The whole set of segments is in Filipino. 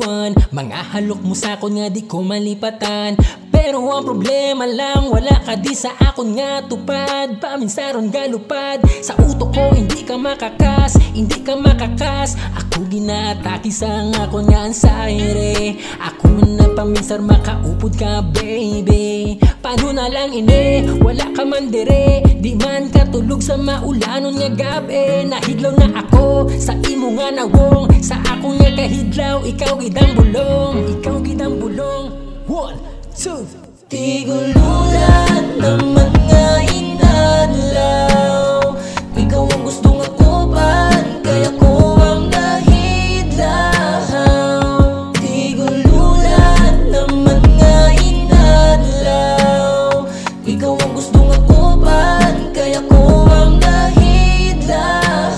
buwan. Mga halok mo sakon nga di ko malipatan. Pero ang problema lang, wala ka di sa akon nga tupad. Paminsaron galupad, sa utok ko hindi ka makakas, hindi ka makakas. Ako ginataki sa akon nga ansaire. Ako na paminsar makaupod ka baby. Paano na lang ini, wala ka man dire. Di man katulog sa maulanon nga gabi. Nahidlaw na ako sa imo nga nawong. Sa ako nga kahidlaw, ikaw gidang bulong. Ikaw gidang bulong. 1, 2 Tigululan naman nga inadlaw. Ikaw ang gustong akuban, kaya ko ang nahidlaw. Tigululan naman nga inadlaw. Ikaw ang gustong akuban, kaya ko ang nahidlaw.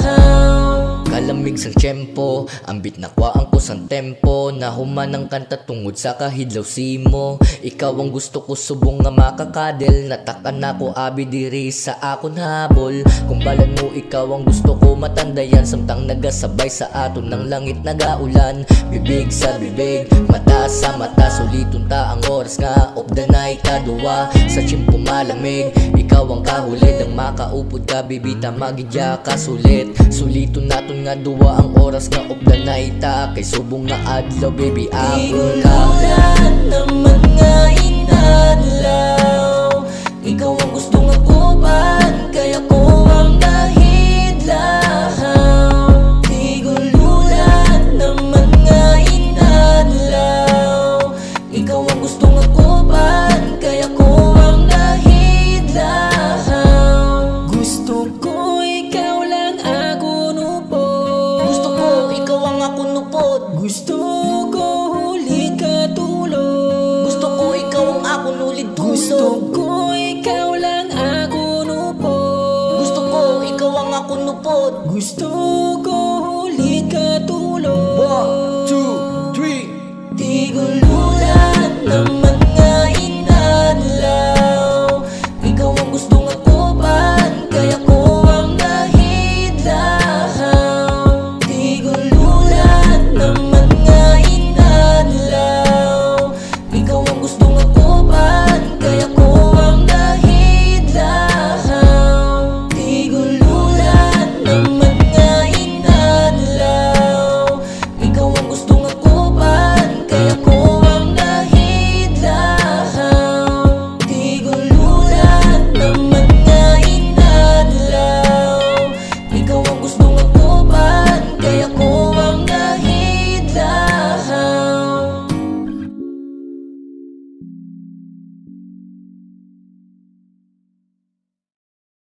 Kalamig sa tiyempo, ambit na kwaan ko sa tempo. Nahuman ang kanta tungod sa kahidlaw simo. Ikaw ang gusto ko subong nga makakadel. Natakan ako abi diri sa akon habol. Kung balan mo ikaw ang gusto ko matandayan. Samtang nagasabay sa aton ng langit nagaulan. Bibig sa bibig, mata sa mata. Suliton ta ang oras nga of the night kaduwa. Sa tiyempo malamig, ikaw ang kahulid. Ang makaupod ka bibita magidya ka sulit. Suliton naton nga duwa ang oras nga of the night ta. Kay subong nga adlaw baby ako ka. Tigululan naman nga inadlaw. Ikaw ang gustong akuban, kaya ko ang nahidlaw. Tigululan naman nga inadlaw. Ikaw ang gustong akuban, kaya ko ang nahidlaw. Gusto ko ikaw lang ako nupod. Gusto ko ikaw ang ako nupod. Gusto ko huli ka tulog. Gusto ko ikaw ang ako nulid Gusto tulog. ko ikaw lang ako nupod. Gusto ko ikaw ang ako nupod. Gusto